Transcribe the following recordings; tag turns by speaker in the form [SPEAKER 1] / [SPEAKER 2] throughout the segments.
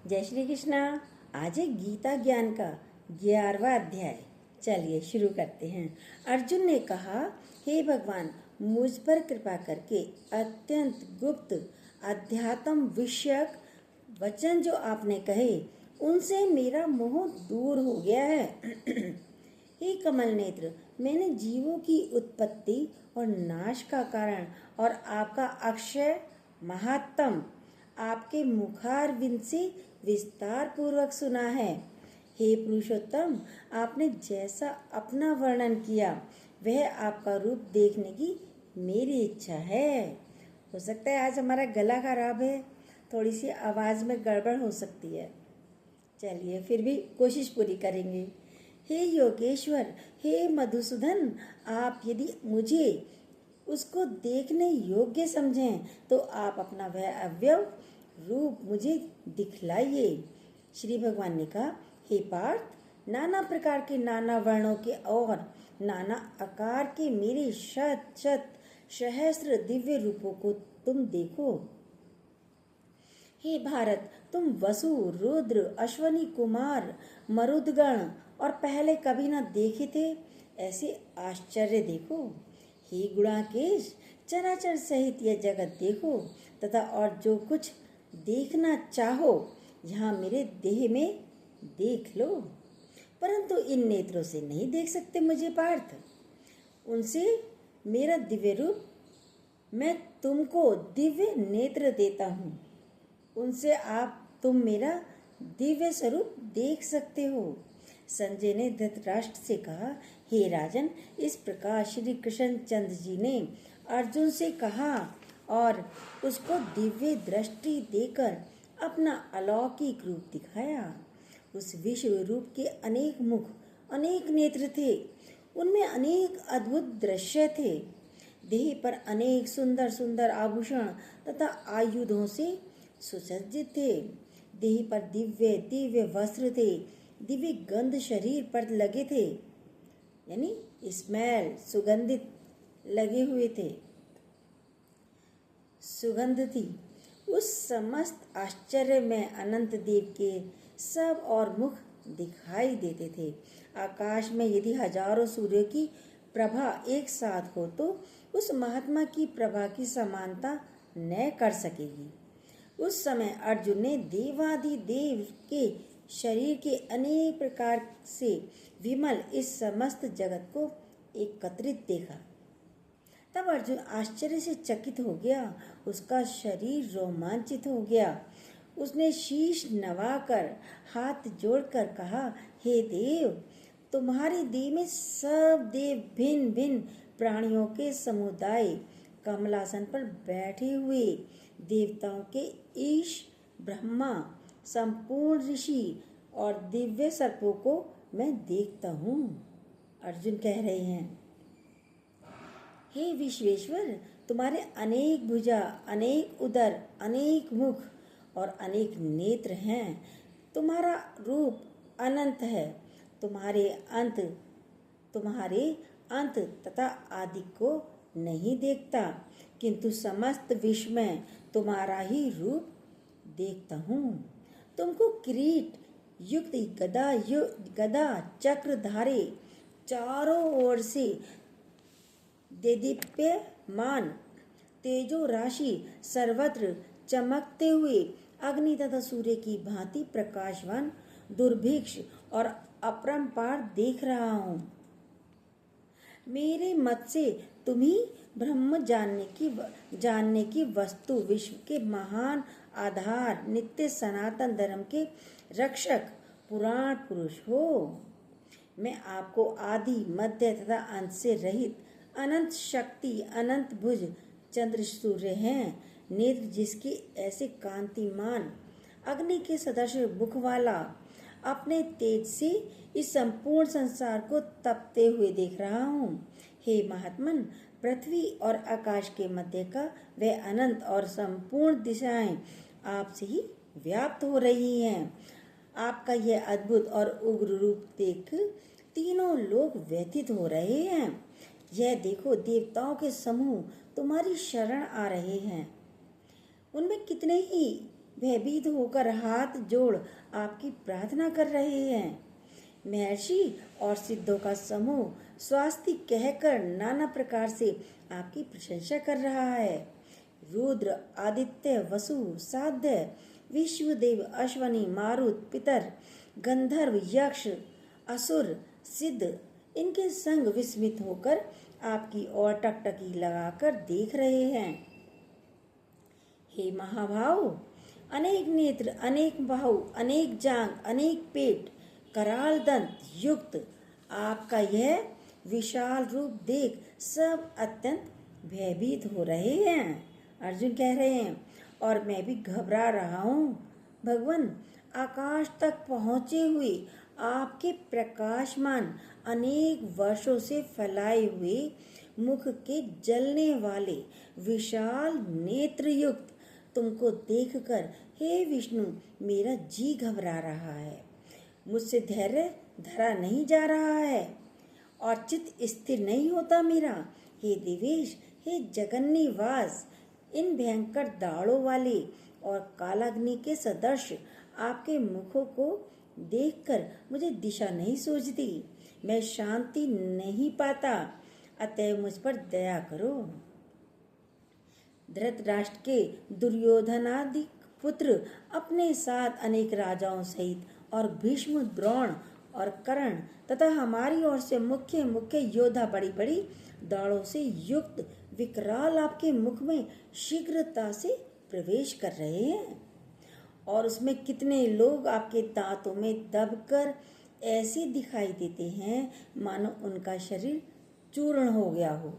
[SPEAKER 1] जय श्री कृष्णा। आज है गीता ज्ञान का 11वां अध्याय। चलिए शुरू करते हैं। अर्जुन ने कहा, हे भगवान, मुझ पर कृपा करके अत्यंत गुप्त अध्यात्म विषयक वचन जो आपने कहे उनसे मेरा मोह दूर हो गया है। हे कमल नेत्र, मैंने जीवों की उत्पत्ति और नाश का कारण और आपका अक्षय महात्म आपके मुखारविंद से विस्तार पूर्वक सुना है। हे पुरुषोत्तम, आपने जैसा अपना वर्णन किया वह आपका रूप देखने की मेरी इच्छा है। हो सकता है आज हमारा गला खराब है, थोड़ी सी आवाज़ में गड़बड़ हो सकती है। चलिए फिर भी कोशिश पूरी करेंगे। हे योगेश्वर, हे मधुसूदन, आप यदि मुझे उसको देखने योग्य समझें तो आप अपना वह अवयव रूप मुझे दिखलाइए। श्री भगवान ने कहा, हे पार्थ, नाना प्रकार के नाना वर्णों के और नाना आकार के मेरे शत शत सहस्त्र दिव्य रूपों को तुम देखो। हे भारत, तुम वसु, रुद्र, अश्वनी कुमार, मरुदगण और पहले कभी न देखे थे ऐसे आश्चर्य देखो। हे गुणाकेश, चराचर सहित यह जगत देखो तथा और जो कुछ देखना चाहो यहाँ मेरे देह में देख लो, परंतु इन नेत्रों से नहीं देख सकते मुझे पार्थ। उनसे मेरा दिव्य रूप मैं तुमको दिव्य नेत्र देता हूँ, उनसे तुम मेरा दिव्य स्वरूप देख सकते हो। संजय ने धृतराष्ट्र से कहा, हे राजन, इस प्रकार श्री कृष्ण चंद्र जी ने अर्जुन से कहा और उसको दिव्य दृष्टि देकर अपना अलौकिक रूप दिखाया। उस विश्व रूप के अनेक मुख, अनेक नेत्र थे, उनमें अनेक अद्भुत दृश्य थे। देह पर अनेक सुंदर सुंदर आभूषण तथा आयुधों से सुसज्जित थे। देह पर दिव्य दिव्य वस्त्र थे, दिव्य गंध शरीर पर लगे थे, यानी स्मेल सुगंधित लगे हुए थे, सुगंध थी। उस समस्त आश्चर्य में अनंत देव के सब और मुख दिखाई देते थे। आकाश में यदि हजारों सूर्य की प्रभा एक साथ हो तो उस महात्मा की प्रभा की समानता न कर सकेगी। उस समय अर्जुन ने देवादिदेव के शरीर के अनेक प्रकार से विमल इस समस्त जगत को एकत्रित देखा। तब अर्जुन आश्चर्य से चकित हो गया, उसका शरीर रोमांचित हो गया। उसने शीश नवाकर हाथ जोड़कर कहा, हे देव, तुम्हारे देह में सब देव भिन्न भिन्न प्राणियों के समुदाय कमलासन पर बैठे हुए, देवताओं के ईश, ब्रह्मा, संपूर्ण ऋषि और दिव्य सर्पों को मैं देखता हूँ। अर्जुन कह रहे हैं, हे विश्वेश्वर, तुम्हारे अनेक भुजा, अनेक उदर, अनेक मुख और अनेक नेत्र हैं। तुम्हारा रूप अनंत है। तुम्हारे अंत तथा आदि को नहीं देखता, किंतु समस्त विश्व में तुम्हारा ही रूप देखता हूँ। तुमको किरीट युक्त गदा चक्रधारे चारों ओर से देदीप्यमान तेजो राशि सर्वत्र चमकते हुए अग्नि तथा सूर्य की भांति प्रकाशवान दुर्भिक्ष और अपरंपार देख रहा हूँ। मेरे मत से तुम ही ब्रह्म जानने की वस्तु, विश्व के महान आधार, नित्य सनातन धर्म के रक्षक, पुराण पुरुष हो। मैं आपको आदि मध्य तथा अंत से रहित अनंत शक्ति, अनंत भुज, चंद्र सूर्य हैं, नेत्र जिसके ऐसे कांतिमान, अग्नि के सदृश मुख वाला, अपने तेज से इस संपूर्ण संसार को तपते हुए देख रहा हूँ। हे महात्मन, पृथ्वी और आकाश के मध्य का वह अनंत और संपूर्ण दिशाएं आपसे ही व्याप्त हो रही हैं। आपका यह अद्भुत और उग्र रूप देख तीनों लोग व्यथित हो रहे हैं। यह देखो, देवताओं के समूह तुम्हारी शरण आ रहे हैं। उनमें कितने ही भयभीत होकर हाथ जोड़ आपकी प्रार्थना कर रहे हैं। महर्षि और सिद्धों का समूह स्वास्ति कहकर नाना प्रकार से आपकी प्रशंसा कर रहा है। रुद्र, आदित्य, वसु, साध्य, विश्वदेव, अश्वनी, मारुत, पितर, गंधर्व, यक्ष, असुर, सिद्ध इनके संग विस्मित होकर आपकी ओर टकटकी लगाकर देख रहे हैं। हे महाभाव, अनेक नेत्र, अनेक बाहु, अनेक जांग, अनेक पेट, कराल दंत युक्त आपका यह विशाल रूप देख सब अत्यंत भयभीत हो रहे हैं। अर्जुन कह रहे हैं और मैं भी घबरा रहा हूँ। भगवान, आकाश तक पहुँचे हुए आपके प्रकाशमान अनेक वर्षों से फैलाए हुए मुख के जलने वाले विशाल नेत्र युक्त तुमको देखकर हे विष्णु मेरा जी घबरा रहा है। मुझसे धैर्य धरा नहीं जा रहा है और चित्त स्थिर नहीं होता मेरा। हे देवेश, हे जगन्निवास, इन भयंकर दाढ़ों वाले और कालाग्नि के सदृश आपके मुखों को देखकर मुझे दिशा नहीं सूझती, मैं शांति नहीं पाता, अतएव मुझ पर दया करो। धृतराष्ट्र के दुर्योधनादि पुत्र अपने साथ अनेक राजाओं सहित और भीष्म, द्रोण और कर्ण तथा हमारी ओर से मुख्य मुख्य योद्धा बड़ी बड़ी दाढ़ों से युक्त विकराल आपके मुख में शीघ्रता से प्रवेश कर रहे हैं और उसमें कितने लोग आपके दांतों में दबकर ऐसे दिखाई देते हैं मानो उनका शरीर चूर्ण हो गया हो।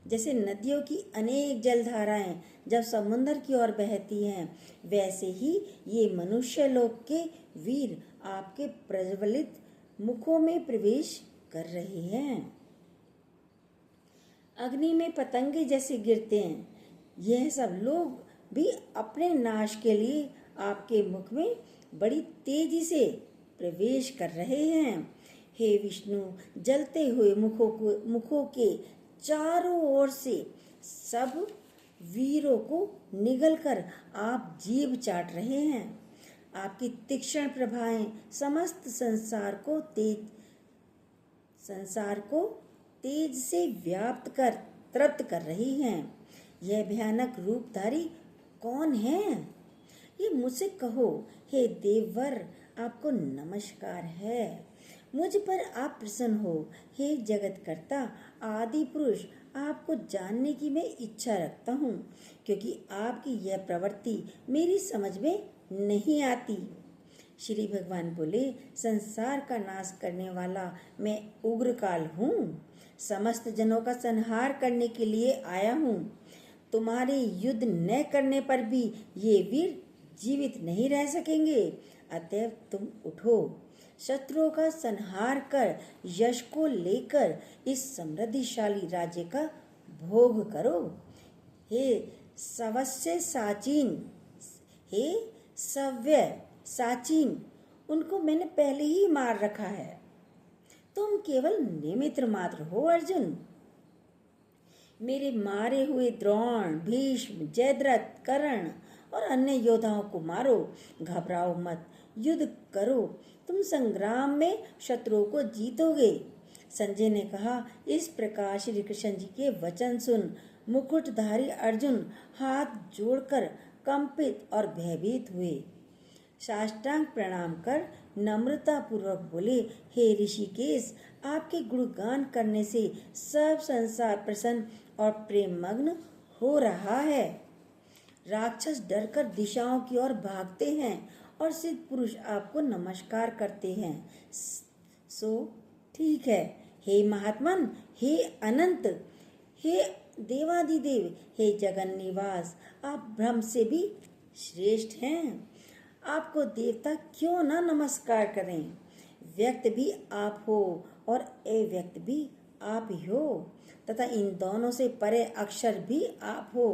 [SPEAKER 1] जैसे नदियों की अनेक जलधाराएं जब समुद्र की ओर बहती हैं, वैसे ही ये मनुष्य लोक के वीर आपके प्रज्वलित मुखों में प्रवेश कर रहे हैं। अग्नि में पतंगे जैसे गिरते हैं, यह सब लोग भी अपने नाश के लिए आपके मुख में बड़ी तेजी से प्रवेश कर रहे हैं। हे विष्णु, जलते हुए मुखों के चारों ओर से सब वीरों को निगलकर आप जीभ चाट रहे हैं। आपकी तीक्ष्ण प्रभाएं समस्त संसार को तेज से व्याप्त कर तृप्त कर रही हैं। यह भयानक रूपधारी कौन है? ये मुझसे कहो। हे देववर, आपको नमस्कार है। मुझ पर आप प्रसन्न हो। हे जगतकर्ता आदि पुरुष, आपको जानने की मैं इच्छा रखता हूँ, क्योंकि आपकी यह प्रवृत्ति मेरी समझ में नहीं आती। श्री भगवान बोले, संसार का नाश करने वाला मैं उग्रकाल हूँ, समस्त जनों का संहार करने के लिए आया हूँ। तुम्हारे युद्ध न करने पर भी ये वीर जीवित नहीं रह सकेंगे, अतएव तुम उठो, शत्रुओं का संहार कर यश को लेकर इस समृद्धिशाली राज्य का भोग करो। हे सवस्य साचीन, हे सव्य साचीन, उनको मैंने पहले ही मार रखा है, तुम केवल निमित्त मात्र हो। अर्जुन, मेरे मारे हुए द्रोण, भीष्म, जयद्रथ, कर्ण और अन्य योद्धाओं को मारो, घबराओ मत, युद्ध करो, तुम संग्राम में शत्रुओं को जीतोगे। संजय ने कहा, इस प्रकार श्री कृष्ण जी के वचन सुन मुकुटधारी अर्जुन हाथ जोड़कर कंपित और भयभीत हुए। साष्टांग प्रणाम कर नम्रता पूर्वक बोले, हे ऋषिकेश, आपके गुणगान करने से सब संसार प्रसन्न और प्रेम मग्न हो रहा है। राक्षस डरकर दिशाओं की ओर भागते हैं और सिद्ध पुरुष आपको नमस्कार करते हैं। सो ठीक है। हे महात्मन, हे अनंत, हे देवादिदेव, हे जगन्निवास, आप ब्रह्म से भी श्रेष्ठ हैं। आपको देवता क्यों न नमस्कार करें। व्यक्त भी आप हो और अव्यक्त भी आप ही हो, तथा इन दोनों से परे अक्षर भी आप हो।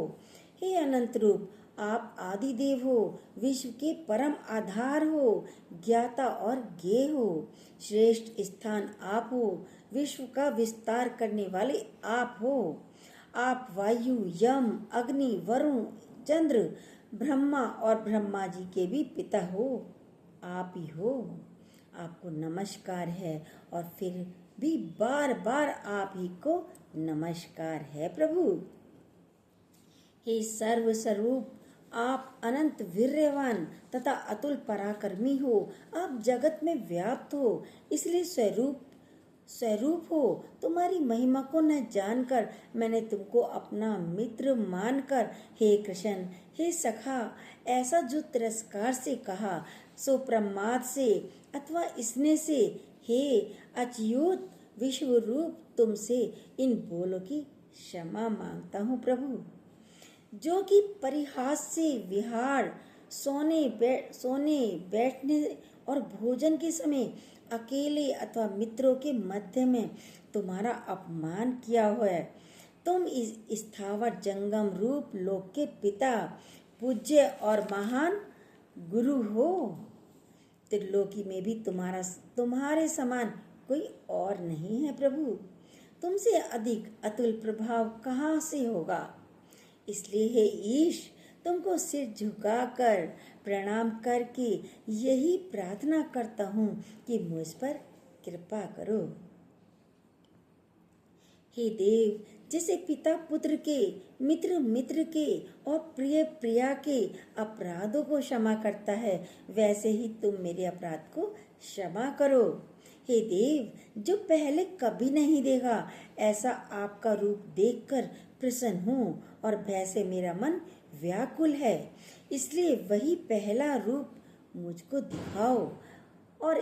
[SPEAKER 1] हे अनंत रूप, आप आदि देव हो, विश्व के परम आधार हो, ज्ञाता और ज्ञेय हो। श्रेष्ठ स्थान आप हो, विश्व का विस्तार करने वाले आप हो। आप वायु, यम, अग्नि, वरुण, चंद्र ब्रह्मा और ब्रह्मा जी के भी पिता हो, आप ही हो। आपको नमस्कार है और फिर भी बार बार आप ही को नमस्कार है प्रभु। हे सर्व स्वरूप, आप अनंत वीर्यवान तथा अतुल पराक्रमी हो। आप जगत में व्याप्त हो, इसलिए स्वरूप हो। तुम्हारी महिमा को न जानकर मैंने तुमको अपना मित्र मानकर हे कृष्ण, हे सखा, ऐसा जो तिरस्कार से कहा सो प्रमाद से अथवा स्नेह से, हे अच्युत विश्व रूप, तुमसे इन बोलों की क्षमा मांगता हूँ प्रभु। जो कि परिहास से विहार, सोने बैठने और भोजन के समय अकेले अथवा मित्रों के मध्य में तुम्हारा अपमान किया हुआ है। तुम इस स्थावर जंगम रूप लोक के पिता, पूज्य और महान गुरु हो। त्रिलोकी में भी तुम्हारे समान कोई और नहीं है प्रभु। तुमसे अधिक अतुल प्रभाव कहाँ से होगा। इसलिए हे ईश, तुमको सिर झुकाकर प्रणाम करके यही प्रार्थना करता हूँ कि मुझ पर कृपा करो। हे देव, जैसे पिता पुत्र के, मित्र मित्र के और प्रिय प्रिया के अपराधों को क्षमा करता है, वैसे ही तुम मेरे अपराध को क्षमा करो। हे देव, जो पहले कभी नहीं देखा ऐसा आपका रूप देखकर प्रसन्न हूँ और भय से मेरा मन व्याकुल है, इसलिए वही पहला रूप मुझको दिखाओ। और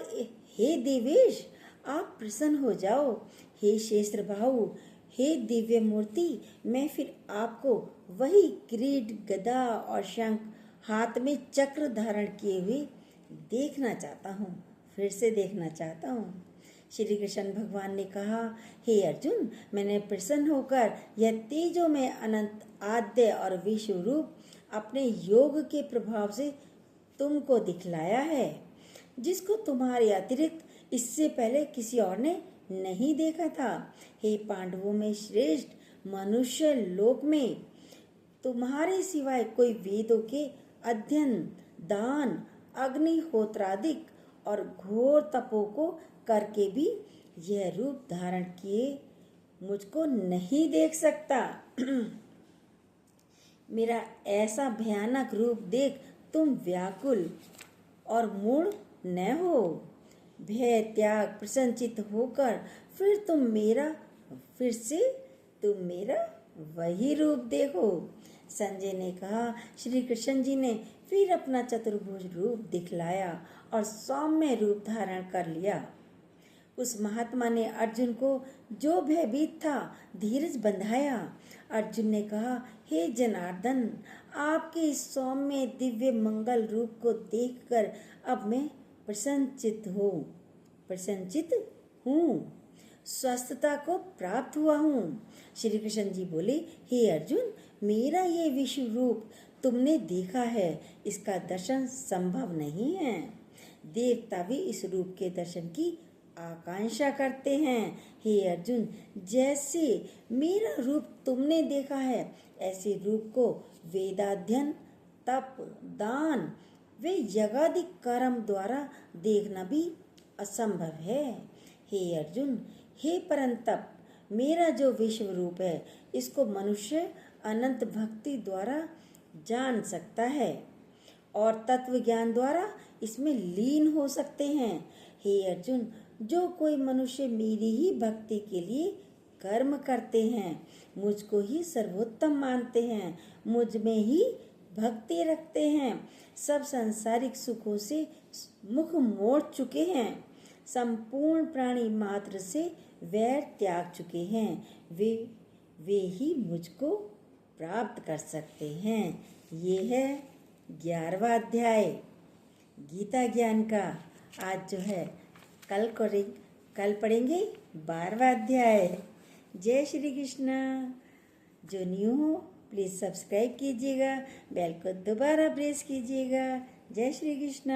[SPEAKER 1] हे देवेश, आप प्रसन्न हो जाओ। हे शेषर बाहु, हे दिव्य मूर्ति, मैं फिर आपको वही किरीट, गदा और शंख, हाथ में चक्र धारण किए हुए देखना चाहता हूँ, फिर से देखना चाहता हूँ। श्री कृष्ण भगवान ने कहा, हे अर्जुन, मैंने प्रसन्न होकर यह तेजो में अनंत आद्य और विश्व रूप अपने योग के प्रभाव से तुमको दिखलाया है, जिसको तुम्हारे अतिरिक्त इससे पहले किसी और ने नहीं देखा था। हे पांडवों में श्रेष्ठ मनुष्य लोक में तुम्हारे सिवाय कोई वेदों के अध्ययन, दान, अग्निहोत्रादिक और घोर तपों को करके भी यह रूप धारण किए मुझको नहीं देख सकता। मेरा ऐसा भयानक रूप देख तुम व्याकुल और मूढ़ न हो। भय त्याग प्रसन्नचित होकर फिर से तुम मेरा वही रूप देखो। संजय ने कहा, श्री कृष्ण जी ने फिर अपना चतुर्भुज रूप दिखलाया और सौम्य रूप धारण कर लिया। उस महात्मा ने अर्जुन को जो भयभीत था धीरज बंधाया। अर्जुन ने कहा, हे जनार्दन, आपके इस सौम्य दिव्य मंगल रूप को देखकर अब मैं प्रसन्नचित हूँ, स्वस्थता को प्राप्त हुआ हूँ। श्री कृष्ण जी बोले, हे अर्जुन, मेरा ये विश्व रूप तुमने देखा है, इसका दर्शन संभव नहीं है। देवता भी इस रूप के दर्शन की आकांक्षा करते हैं। हे अर्जुन, जैसे मेरा रूप तुमने देखा है, ऐसे रूप को वेदाध्ययन, तप, दान वे यज्ञादि कर्म द्वारा देखना भी असंभव है। हे अर्जुन, हे परंतप, मेरा जो विश्व रूप है, इसको मनुष्य अनंत भक्ति द्वारा जान सकता है और तत्व ज्ञान द्वारा इसमें लीन हो सकते हैं। हे अर्जुन, जो कोई मनुष्य मेरी ही भक्ति के लिए कर्म करते हैं, मुझको ही सर्वोत्तम मानते हैं, मुझ में ही भक्ति रखते हैं, सब सांसारिक सुखों से मुख मोड़ चुके हैं, संपूर्ण प्राणी मात्र से वैर त्याग चुके हैं, वे ही मुझको प्राप्त कर सकते हैं। ये है 11वां अध्याय गीता ज्ञान का। आज जो है कल पढ़ेंगे 12वां अध्याय। जय श्री कृष्ण। जो न्यू हो प्लीज़ सब्सक्राइब कीजिएगा, बेल को दोबारा प्रेस कीजिएगा। जय श्री कृष्ण।